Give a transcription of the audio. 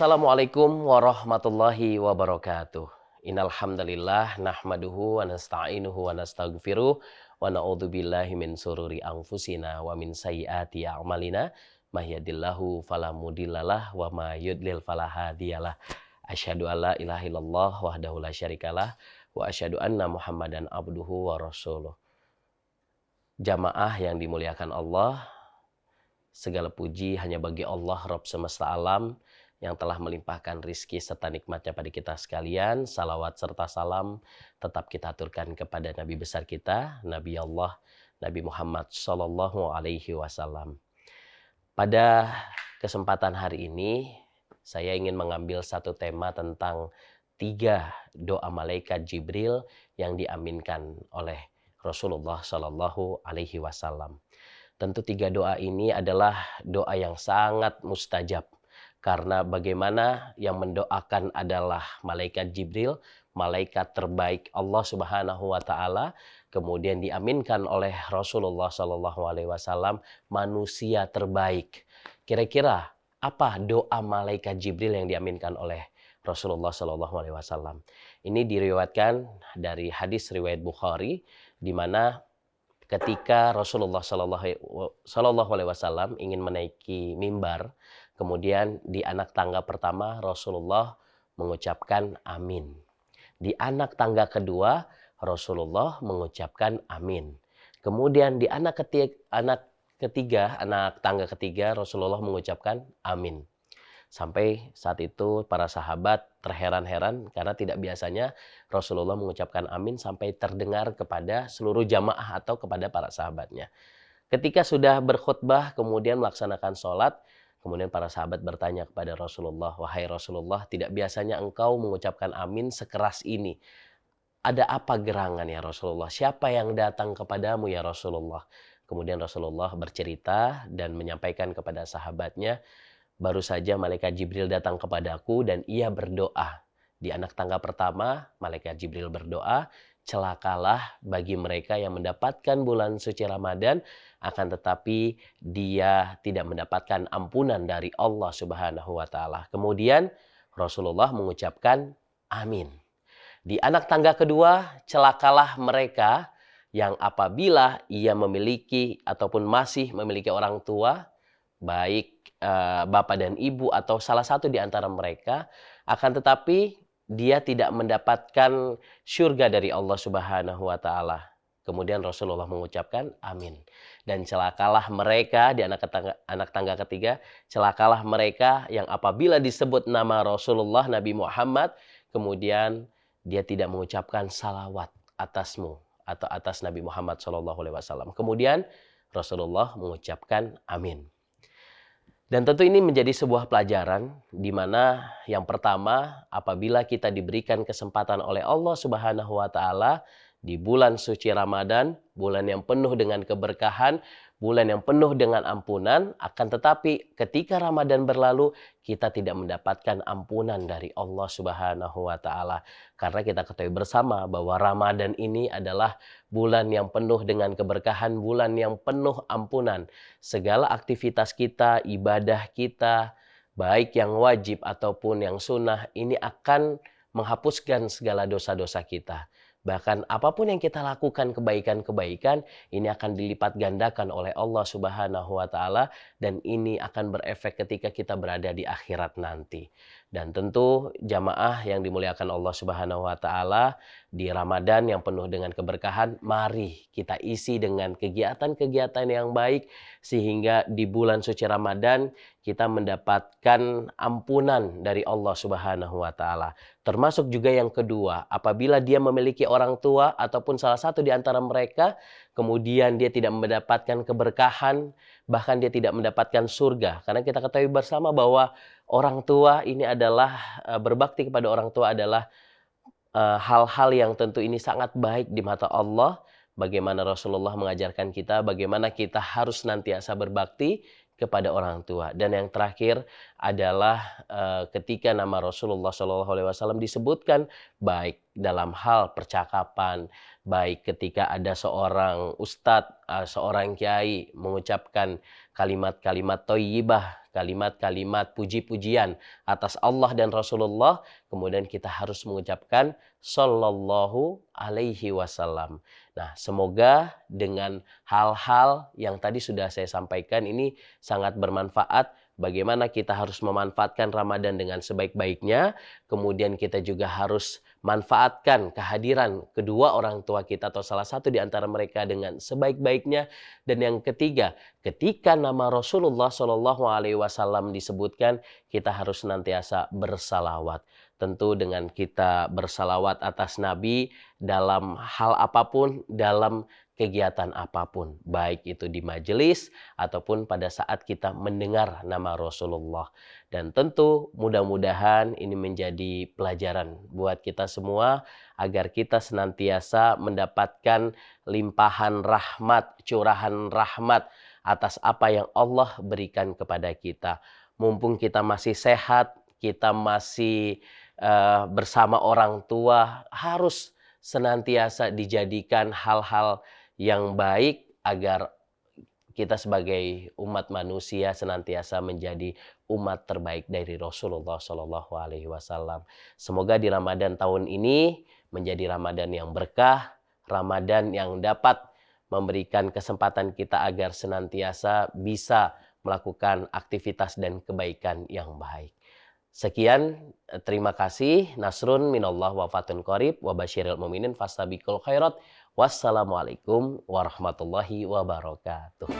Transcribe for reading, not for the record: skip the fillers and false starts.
Assalamualaikum warahmatullahi wabarakatuh. Innal hamdalillah nahmaduhu wa nasta'inuhu wa nastaghfiruh wa na'udzubillahi min sururi anfusina wa min sayyiati a'malina may yahdihillahu fala mudhillalah wa may yudlil fala hadiyalah. Asyhadu alla ilaha illallah wahdahu la syarikalah wa asyhadu anna Muhammadan abduhu wa rasuluh. Jamaah yang dimuliakan Allah, segala puji hanya bagi Allah Rabb semesta alam yang telah melimpahkan rizki serta nikmatnya pada kita sekalian. Salawat serta salam tetap kita aturkan kepada Nabi besar kita, Nabi Allah, Nabi Muhammad Sallallahu Alaihi Wasallam. Pada kesempatan hari ini, saya ingin mengambil satu tema tentang 3 doa malaikat Jibril yang diaminkan oleh Rasulullah Sallallahu Alaihi Wasallam. Tentu 3 doa ini adalah doa yang sangat mustajab. Karena bagaimana yang mendoakan adalah malaikat Jibril, malaikat terbaik Allah Subhanahu wa taala, kemudian diaminkan oleh Rasulullah Shallallahu alaihi wasallam, manusia terbaik. Kira-kira apa doa malaikat Jibril yang diaminkan oleh Rasulullah Shallallahu alaihi wasallam? Ini diriwayatkan dari hadis riwayat Bukhari, di mana ketika Rasulullah Shallallahu alaihi wasallam ingin menaiki mimbar, kemudian di anak tangga pertama Rasulullah mengucapkan amin. Di anak tangga kedua Rasulullah mengucapkan amin. Kemudian di anak tangga ketiga Rasulullah mengucapkan amin. Sampai saat itu para sahabat terheran-heran karena tidak biasanya Rasulullah mengucapkan amin sampai terdengar kepada seluruh jamaah atau kepada para sahabatnya. Ketika sudah berkhutbah kemudian melaksanakan sholat, kemudian para sahabat bertanya kepada Rasulullah, "Wahai Rasulullah, tidak biasanya engkau mengucapkan amin sekeras ini. Ada apa gerangan ya Rasulullah? Siapa yang datang kepadamu ya Rasulullah?" Kemudian Rasulullah bercerita dan menyampaikan kepada sahabatnya, "Baru saja malaikat Jibril datang kepadaku dan ia berdoa." Di anak tangga pertama, malaikat Jibril berdoa, "Celakalah bagi mereka yang mendapatkan bulan suci Ramadan, akan tetapi dia tidak mendapatkan ampunan dari Allah Subhanahu wa taala." Kemudian Rasulullah mengucapkan amin. Di anak tangga kedua, "Celakalah mereka yang apabila ia memiliki ataupun masih memiliki orang tua, baik bapak dan ibu atau salah satu di antara mereka, akan tetapi dia tidak mendapatkan syurga dari Allah Subhanahu wa taala." Kemudian Rasulullah mengucapkan amin. Dan celakalah mereka di anak tangga ketiga, celakalah mereka yang apabila disebut nama Rasulullah Nabi Muhammad, kemudian dia tidak mengucapkan salawat atasmu atau atas Nabi Muhammad SAW. Kemudian Rasulullah mengucapkan amin. Dan tentu ini menjadi sebuah pelajaran di mana yang pertama, apabila kita diberikan kesempatan oleh Allah Subhanahu wa taala di bulan suci Ramadan, bulan yang penuh dengan keberkahan, bulan yang penuh dengan ampunan, akan tetapi ketika Ramadan berlalu kita tidak mendapatkan ampunan dari Allah Subhanahu wa taala. Karena kita ketahui bersama bahwa Ramadan ini adalah bulan yang penuh dengan keberkahan, bulan yang penuh ampunan. Segala aktivitas kita, ibadah kita, baik yang wajib ataupun yang sunnah, ini akan menghapuskan segala dosa-dosa kita. Bahkan apapun yang kita lakukan kebaikan-kebaikan, ini akan dilipat gandakan oleh Allah Subhanahu wa taala dan ini akan berefek ketika kita berada di akhirat nanti. Dan tentu jamaah yang dimuliakan Allah Subhanahu wa taala, di Ramadan yang penuh dengan keberkahan, mari kita isi dengan kegiatan-kegiatan yang baik sehingga di bulan suci Ramadan kita mendapatkan ampunan dari Allah Subhanahu wa taala. Termasuk juga yang kedua, apabila dia memiliki orang tua ataupun salah satu di antara mereka, kemudian dia tidak mendapatkan keberkahan, bahkan dia tidak mendapatkan surga. Karena kita ketahui bersama bahwa orang tua ini adalah, berbakti kepada orang tua adalah hal-hal yang tentu ini sangat baik di mata Allah. Bagaimana Rasulullah mengajarkan kita, bagaimana kita harus senantiasa berbakti kepada orang tua. Dan yang terakhir adalah ketika nama Rasulullah SAW disebutkan, baik dalam hal percakapan, baik ketika ada seorang ustadz, seorang kiai mengucapkan kalimat-kalimat thayyibah, kalimat-kalimat puji-pujian atas Allah dan Rasulullah, kemudian kita harus mengucapkan sallallahu alaihi wasallam. Nah, semoga dengan hal-hal yang tadi sudah saya sampaikan ini sangat bermanfaat. Bagaimana kita harus memanfaatkan Ramadan dengan sebaik-baiknya. Kemudian kita juga harus manfaatkan kehadiran kedua orang tua kita atau salah satu di antara mereka dengan sebaik-baiknya. Dan yang ketiga, ketika nama Rasulullah SAW disebutkan, kita harus senantiasa bersalawat. Tentu dengan kita bersalawat atas Nabi dalam hal apapun, dalam kegiatan apapun, baik itu di majelis ataupun pada saat kita mendengar nama Rasulullah. Dan tentu mudah-mudahan ini menjadi pelajaran buat kita semua agar kita senantiasa mendapatkan limpahan rahmat, curahan rahmat atas apa yang Allah berikan kepada kita. Mumpung kita masih sehat, kita masih bersama orang tua, harus senantiasa dijadikan hal-hal yang baik agar kita sebagai umat manusia senantiasa menjadi umat terbaik dari Rasulullah SAW. Semoga di Ramadan tahun ini menjadi Ramadan yang berkah, Ramadan yang dapat memberikan kesempatan kita agar senantiasa bisa melakukan aktivitas dan kebaikan yang baik. Sekian, terima kasih. Nasrun minallah wa fatun qarib wa basyiril mu'minin fastabiqul khairat. Wassalamualaikum warahmatullahi wabarakatuh.